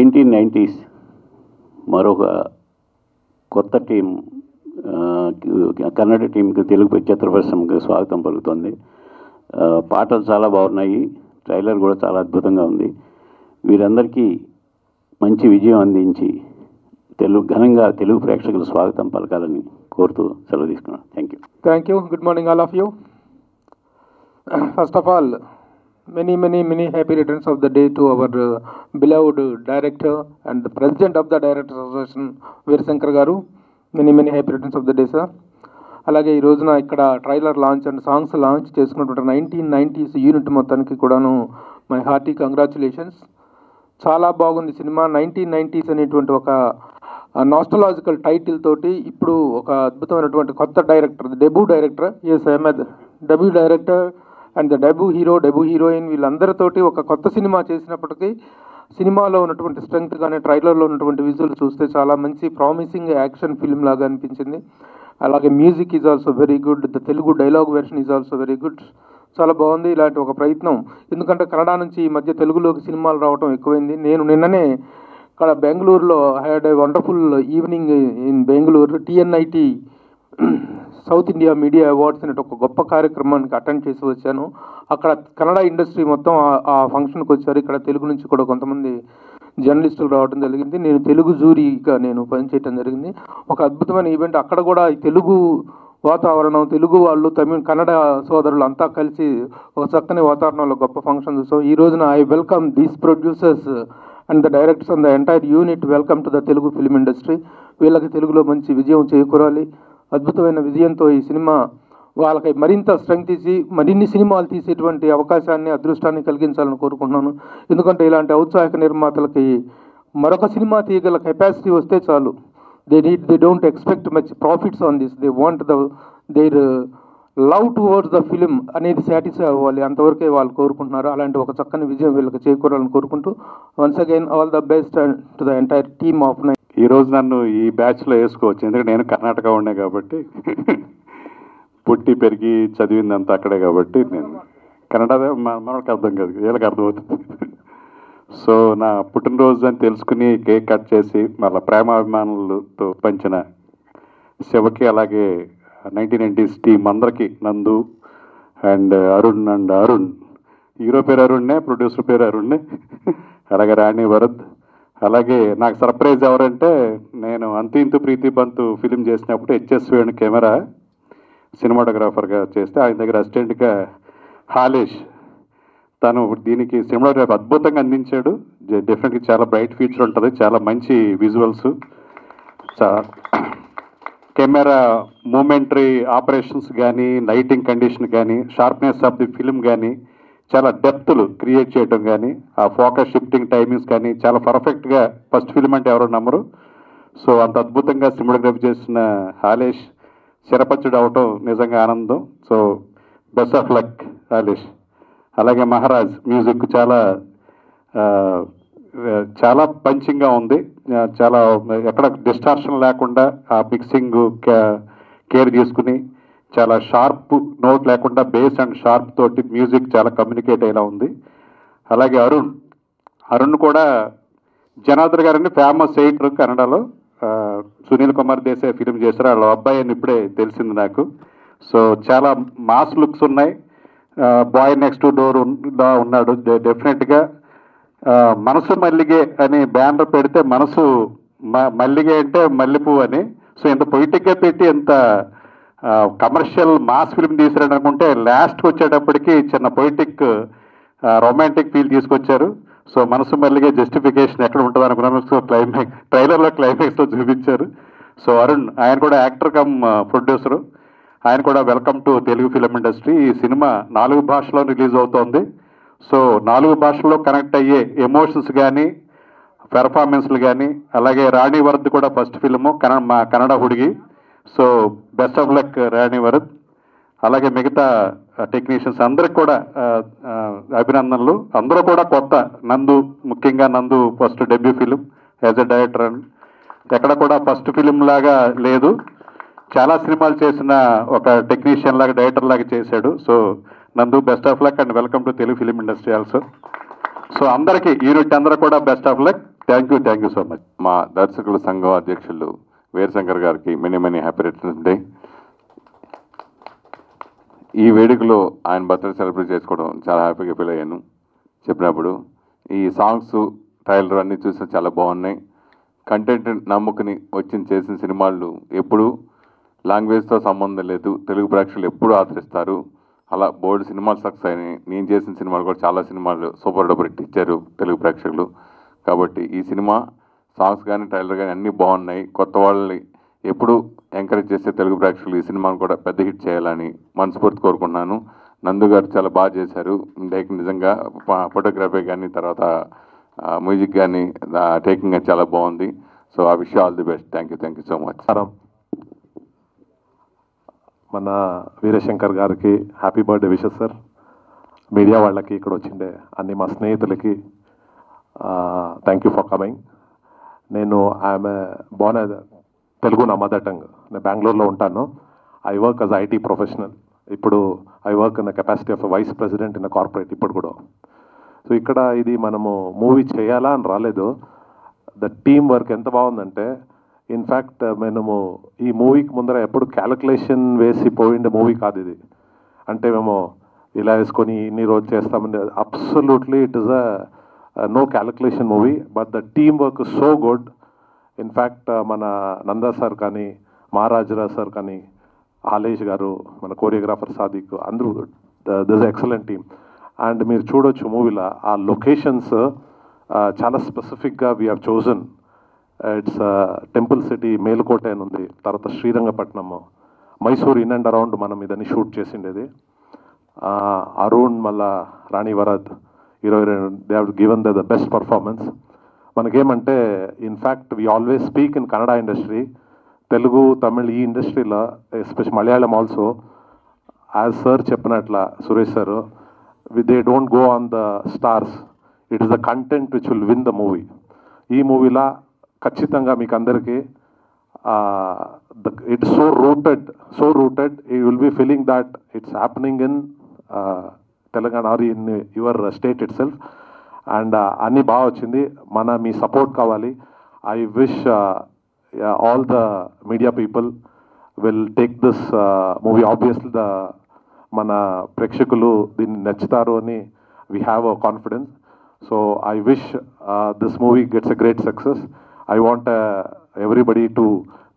1990s మరొక కొత్త team Kannada టీంకి తెలుగు చిత్ర పరిశ్రమకి స్వాగతం పలుకుతుంది. పాటలు చాలా బాగున్నాయి, ట్రైలర్ కూడా చాలా అద్భుతంగా ఉంది. వీరందరికీ మంచి విజయం అందించి ఘనంగా తెలుగు ప్రేక్షకులు స్వాగతం పలకాలని కోరుతూ సెలవు తీసుకున్నాను. Thank you. Good morning all of you. First of all, many happy returns of the day to our beloved director and the president of the Directors Association, Veer Shankar garu. Many happy returns of the day, sir. అలాగే ఈ రోజున ఇక్కడ trailer launch and songs launch చేసుకున్నటువంటి 1990s unit మొత్తానికి కూడాను my hearty congratulations. చాలా బాగుంది cinema. 1990s అనేటువంటి ఒక నాస్టలాజికల్ టైటిల్ తోటి ఇప్పుడు ఒక అద్భుతమైనటువంటి కొత్త director, debut director, S Ahmed, debut director and the debut hero, debut heroine వీళ్ళందరితోటి ఒక కొత్త సినిమా చేసినప్పటికీ సినిమాలో ఉన్నటువంటి స్ట్రెంగ్త్ కానీ ట్రైలర్లో ఉన్నటువంటి విజువల్ చూస్తే చాలా మంచి ప్రామిసింగ్ యాక్షన్ ఫిల్మ్ లాగా అనిపించింది. అలాగే music is also very good, the Telugu dialogue version is also very good. చాలా బాగుంది ఇలాంటి ఒక ప్రయత్నం. ఎందుకంటే కన్నడ నుంచి ఈ మధ్య తెలుగులోకి సినిమాలు రావడం ఎక్కువైంది. నేను నిన్ననే ఇక్కడ బెంగళూరులో had a wonderful evening in Bengaluru. TNIT South India media awards అనే ఒక గొప్ప కార్యక్రమానికి అటెండ్ చేసి వచ్చాను. అక్కడ కన్నడ ఇండస్ట్రీ మొత్తం ఆ ఫంక్షన్కి వచ్చారు. ఇక్కడ తెలుగు నుంచి కూడా కొంతమంది జర్నలిస్టులు రావడం జరిగింది. నేను తెలుగు జూరీగా నేను పనిచేయడం జరిగింది. ఒక అద్భుతమైన ఈవెంట్. అక్కడ కూడా ఈ తెలుగు వాతావరణం, తెలుగు వాళ్ళు, కన్నడ సోదరులు అంతా కలిసి ఒక చక్కని వాతావరణంలో గొప్ప ఫంక్షన్ చూసాం. ఈ రోజున I welcome these producers and the directors and the entire unit welcome to the Telugu film industry. వీళ్ళకి తెలుగులో మంచి విజయం చేకూరాలి. అద్భుతమైన విజయంతో ఈ సినిమా వాళ్ళకి మరింత స్ట్రెంగ్త్ ఇచ్చి మరిన్ని సినిమాలు తీసేటువంటి అవకాశాన్ని, అదృష్టాన్ని కలిగించాలని కోరుకుంటున్నాను. ఎందుకంటే ఇలాంటి ఔత్సాహిక నిర్మాతలకి మరొక సినిమా తీయగల కెపాసిటీ వస్తే చాలు. they don't expect much profits on this. They want their love towards the film అనేది సాటిస్ఫై అవ్వాలి. అంతవరకే వాళ్ళు కోరుకుంటున్నారు. అలాంటి ఒక చక్కని విజయం వీళ్ళకి చేకూరాలని కోరుకుంటూ once again all the best to the entire team of nine. ఈరోజు నన్ను ఈ బ్యాచ్లో వేసుకోవచ్చు, ఎందుకంటే నేను కర్ణాటక ఉండే కాబట్టి, పుట్టి పెరిగి చదివిందంతా అక్కడే కాబట్టి నేను కన్నడ మనకు అర్థం కాదు, వీళ్ళకి అర్థమవుతుంది. సో నా పుట్టినరోజు అని తెలుసుకుని కేక్ కట్ చేసి మళ్ళీ ప్రేమాభిమానులతో పంచిన శివకి, అలాగే 1990s టీం అందరికీ, నందు అండ్ అరుణ్, హీరో పేరు అరుణ్నే, ప్రొడ్యూసర్ పేరు అరుణ్నే, అలాగే రాణి వరద్. అలాగే నాకు సర్ప్రైజ్ ఎవరంటే, నేను అంతు ఇంతు ప్రీతి బంతు ఫిలిం చేసినప్పుడు హెచ్ఎస్ వేణు కెమెరా సినిమాటోగ్రాఫర్గా చేస్తే ఆయన దగ్గర అసిస్టెంట్గా హాలేష్, తను దీనికి సినిమాటోగ్రఫీ అద్భుతంగా అందించాడు. డెఫినెట్గా చాలా బ్రైట్ ఫ్యూచర్ ఉంటుంది, చాలా మంచి విజువల్స్, కెమెరా మూమెంటరీ ఆపరేషన్స్ కానీ, లైటింగ్ కండిషన్ కానీ, షార్ప్నెస్ ఆఫ్ ది ఫిల్మ్ కానీ, చాలా డెప్త్లు క్రియేట్ చేయడం కానీ, ఆ ఫోకస్ షిఫ్టింగ్ టైమింగ్స్ కానీ చాలా పర్ఫెక్ట్గా. ఫస్ట్ ఫిల్మ్ అంటే ఎవరో నమ్మరు. సో అంత అద్భుతంగా సినిమాటోగ్రఫీ చేసిన హాలేష్ చిరపచ్చుడు అవటం నిజంగా ఆనందం. So best of luck Halesh. అలాగే మహారాజ్ మ్యూజిక్ చాలా పంచింగ్గా ఉంది, చాలా ఎక్కడ డిస్టార్షన్ లేకుండా ఆ మిక్సింగ్ కేర్ తీసుకుని చాలా షార్ప్ నోట్ లేకుండా బేస్ అండ్ షార్ప్ తోటి మ్యూజిక్ చాలా కమ్యూనికేట్ అయ్యేలా ఉంది. అలాగే అరుణ్ కూడా జనార్దన్ గారని ఫేమస్ ఎయిటర్ కన్నడలో, సునీల్ కుమార్ దేశాయ్ ఫిలిం చేశారు. వాళ్ళ అబ్బాయి అని ఇప్పుడే తెలిసింది నాకు. సో చాలా మాస్ లుక్స్ ఉన్నాయి. బాయ్ నెక్స్ట్ డోర్ ఉన్నాడు. డెఫినెట్గా మనసు మల్లిగే అని బ్యానర్ పెడితే మనసు మల్లిగే అంటే మల్లెపూ అని. సో ఇంత పొయిటిక్గా పెట్టి ఎంత కమర్షియల్ మాస్ ఫిల్మ్ తీసారని అనుకుంటే లాస్ట్కి వచ్చేటప్పటికి చిన్న పొయిటిక్ రొమాంటిక్ ఫీల్ తీసుకొచ్చారు. సో మనసు మల్లిగే జస్టిఫికేషన్ ఎక్కడ ఉంటుంది అనుకున్నాను. సో ట్రైలర్లో క్లైమాక్స్లో చూపించారు. సో అరుణ్, ఆయన కూడా యాక్టర్ కమ్ ప్రొడ్యూసరు, ఆయన కూడా welcome to Telugu film industry. ఈ సినిమా 4 భాషల్లో రిలీజ్ అవుతోంది. సో 4 భాషల్లో కనెక్ట్ అయ్యే ఎమోషన్స్ కానీ, పెర్ఫార్మెన్స్లు కానీ, అలాగే రాణి వరద్ కూడా ఫస్ట్ ఫిల్ము, మా Kannada Hudugi. So best of luck Rani Varad. అలాగే మిగతా టెక్నీషియన్స్ అందరికి కూడా అభినందనలు. అందరూ కూడా కొత్త. ముఖ్యంగా నందు first debut film as a director. ఎక్కడ కూడా ఫస్ట్ ఫిలిం లాగా లేదు, చాలా సినిమాలు చేసిన ఒక టెక్నీషియన్ లాగా, డైరెక్టర్ లాగా చేశాడు. సో నందు best of luck and welcome to Telugu film industry also. So అందరికీ యూనిట్ అందరూ కూడా best of luck. Thank you so much. మా దర్శకుల సంఘం అధ్యక్షులు వీరశంకర్ గారికి మెనీ హ్యాపీ రిటర్న్స్ డే. ఈ వేడుకలో ఆయన బర్త్డే సెలబ్రేట్ చేసుకోవడం చాలా హ్యాపీగా ఫీల్ అయ్యాను చెప్పినప్పుడు. ఈ సాంగ్స్ ట్రైలర్ అన్నీ చూసి చాలా బాగున్నాయి. కంటెంట్ నమ్ముకుని చేసిన సినిమాలు ఎప్పుడు లాంగ్వేజ్తో సంబంధం లేదు, తెలుగు ప్రేక్షకులు ఎప్పుడు ఆదరిస్తారు. అలా బోర్డు సినిమాలు సక్సెస్ అయినాయి. నేను చేసిన సినిమాలు కూడా చాలా సినిమాలు సూపర్ డూపర్ హిట్ ఇచ్చారు తెలుగు ప్రేక్షకులు. కాబట్టి ఈ సినిమా సాంగ్స్ కానీ ట్రైలర్ కానీ అన్నీ బాగున్నాయి. కొత్త వాళ్ళని ఎప్పుడు ఎంకరేజ్ చేసే తెలుగు ప్రేక్షకులు ఈ సినిమాను కూడా పెద్ద హిట్ చేయాలని మనస్ఫూర్తి కోరుకున్నాను. నందు గారు చాలా బాగా చేశారు. నిజంగా ఫోటోగ్రఫీ కానీ తర్వాత మ్యూజిక్ కానీ టేకింగ్ కానీ చాలా బాగుంది. So I wish all the best. Thank you so much. మన వీరశంకర్ గారికి happy birthday wishes sir. Media వాళ్ళకి ఇక్కడ వచ్చిండే అన్ని మా స్నేహితులకి థ్యాంక్ యూ ఫర్ కమింగ్. నేను ఐఎమ్ బోర్న్ తెలుగు నా మదర్ టంగ్. నేను బెంగళూరులో ఉంటాను. I work as IT professional. ఇప్పుడు I work in the capacity of vice president in the corporate ఇప్పుడు కూడా. సో ఇక్కడ ఇది మనము మూవీ చేయాలా అని రాలేదు. ద టీమ్ వర్క్ ఎంత బాగుందంటే ఇన్ఫ్యాక్ట్ మేము ఈ మూవీకి ముందర ఎప్పుడు క్యాలిక్యులేషన్ వేసి పోయిండే మూవీ కాదు ఇది. అంటే మేము ఇలా వేసుకొని ఇన్ని రోజు చేస్తామంటే absolutely it is no calculation movie. But the team work so good. In fact మన నందా సార్ కానీ మహారాజరావు సార్ కానీ హాలేష్ గారు మన కోరియోగ్రాఫర్ సాదిక్ అందరూ దిస్ ఎక్సలెంట్ టీమ్. అండ్ మీరు చూడొచ్చు మూవీలో ఆ లొకేషన్స్ చాలా స్పెసిఫిక్గా we have chosen. It's temple city Melukote అని ఉంది, తర్వాత Srirangapatna, Mysore in and around మనం ఇదని షూట్ చేసిండేది. అరుణ్ మళ్ళా Rani Varad they have given the best performance. మనకేమంటే in fact we always speak in Kannada industry, Telugu Tamil ఈ ఇండస్ట్రీలో especial Malayalam also as sir చెప్పినట్ల Suresh sir they don't go on the stars, it is the content which will win the movie. ఈ మూవీలో ఖచ్చితంగా మీకు అందరికీ it's so rooted you will be feeling that it's happening in Telangana or in your state itself. And అన్నీ బాగా వచ్చింది. మీ support కావాలి. I wish all the media people will take this movie. Obviously మన ప్రేక్షకులు దీన్ని నచ్చుతారు అని we have a confidence. So I wish this movie gets a great success. I want everybody to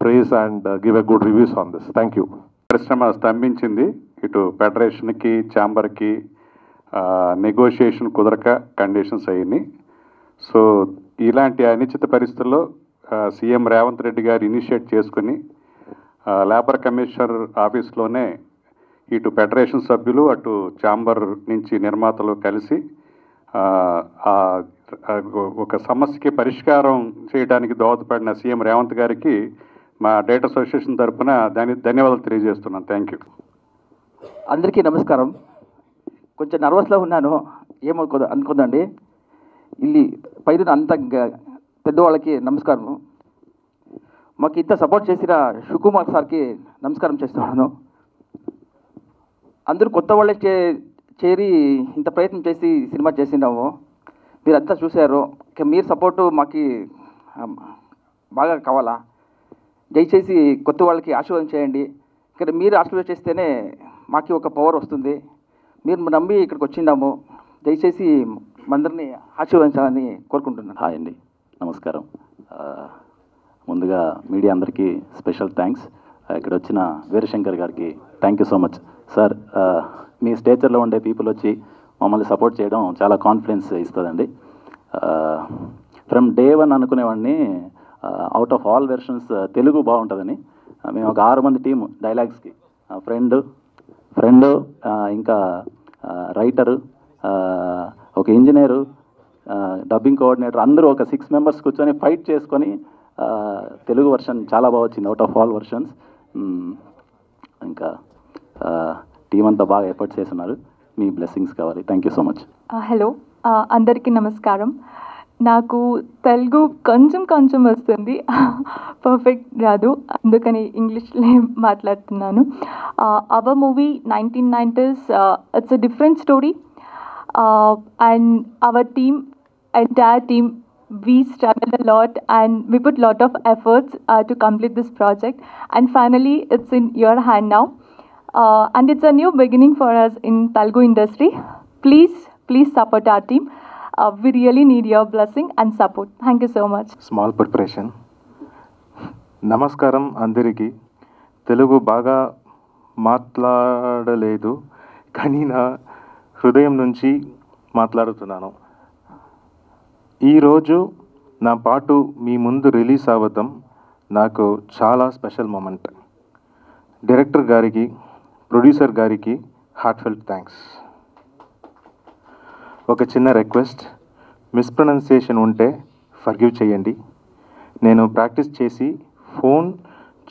praise and give a good reviews on this. Thank you. పరిశ్రమ స్తంభించింది. ఇటు ఫెడరేషన్కి ఛాంబర్కి negotiation కుదరక conditions అయ్యినాయి. So ఇలాంటి అనిశ్చిత పరిస్థితుల్లో సీఎం రేవంత్ రెడ్డి గారు initiate చేసుకుని labour commissioner ఆఫీస్లోనే ఇటు ఫెడరేషన్ సభ్యులు అటు ఛాంబర్ నుంచి నిర్మాతలు కలిసి ఒక సమస్యకి పరిష్కారం చేయడానికి దోహదపడిన సీఎం రేవంత్ గారికి మా డేటా అసోసియేషన్ తరఫున ధన్యవాదాలు తెలియజేస్తున్నాను. Thank you. అందరికీ నమస్కారం. కొంచెం నర్వస్లో ఉన్నాను, అనుకుందండి. ಇಲ್ಲಿ పైన అంత పెద్దవాళ్ళకి నమస్కారం. మాకు ఇంత సపోర్ట్ చేసిన శివకుమార్ సార్కి నమస్కారం చేస్తున్నాను. అందరూ కొత్త వాళ్ళే చేరి ఇంత ప్రయత్నం చేసి సినిమా చేసినాము. మీరంతా చూశారు. మీరు సపోర్టు మాకు బాగా కావాలా. దయచేసి కొత్త వాళ్ళకి ఆశీర్వాదం చేయండి. ఇక్కడ మీరు ఆశీర్వాదం చేస్తేనే మాకు ఒక పవర్ వస్తుంది. మీరు నమ్మి ఇక్కడికి వచ్చినాము. దయచేసి అందరినీ ఆశీర్వదించాలని కోరుకుంటున్నాను. హాయ్ అండి, నమస్కారం. ముందుగా మీడియా అందరికీ స్పెషల్ థ్యాంక్స్. ఇక్కడ వచ్చిన వీరశంకర్ గారికి thank you so much sir. మీ స్టేచర్లో ఉండే పీపుల్ వచ్చి మమ్మల్ని సపోర్ట్ చేయడం చాలా కాన్ఫిడెన్స్ ఇస్తుందండి. ఫ్రమ్ డే వన్ అనుకునేవాడిని out of all versions Telugu బాగుంటుందని. మేము ఒక 6 మంది టీము డైలాగ్స్కి, ఫ్రెండ్ ఇంకా రైటరు, ఒక ఇంజనీరు, డబ్బింగ్ కోఆర్డినేటర్ అందరూ ఒక 6 మెంబర్స్ కూర్చొని ఫైట్ చేసుకొని తెలుగు వర్షన్ చాలా బాగా వచ్చింది అవుట్ ఆఫ్ ఆల్ వర్షన్స్. ఇంకా టీం అంతా బాగా ఎఫర్ట్స్ చేస్తున్నారు. మీ బ్లెస్సింగ్స్ కావాలి. Thank you so much. Hello, అందరికీ నమస్కారం. నాకు తెలుగు కొంచెం వస్తుంది, పర్ఫెక్ట్ రాదు, అందుకని ఇంగ్లీష్లో మాట్లాడుతున్నాను. Our movie 1990s, it's a different story. And our team, entire team, we struggled a lot and we put a lot of efforts to complete this project. And finally, it's in your hand now. And it's a new beginning for us in Telugu industry. Please support our team. We really need your blessing and support. Thank you so much. Small preparation. నమస్కారం అందరికీ. తెలుగు బాగా మాట్లాడలేదు కానీ నా హృదయం నుంచి మాట్లాడుతున్నాను. ఈరోజు నా పాటు మీ ముందు రిలీజ్ అవ్వడం నాకు చాలా స్పెషల్ మూమెంట్. డైరెక్టర్ గారికి, ప్రొడ్యూసర్ గారికి హార్ట్ఫెల్ట్ థ్యాంక్స్. ఒక చిన్న రిక్వెస్ట్, మిస్ప్రొనౌన్సియేషన్ ఉంటే ఫర్గివ్ చేయండి. నేను ప్రాక్టీస్ చేసి ఫోన్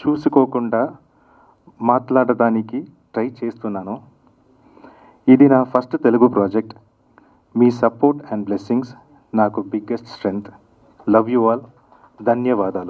చూసుకోకుండా మాట్లాడడానికి ట్రై చేస్తున్నాను. ఇది నా ఫస్ట్ తెలుగు ప్రాజెక్ట్. మీ సపోర్ట్ అండ్ బ్లెస్సింగ్స్ నాకు biggest strength. Love you all. ధన్యవాదాలు.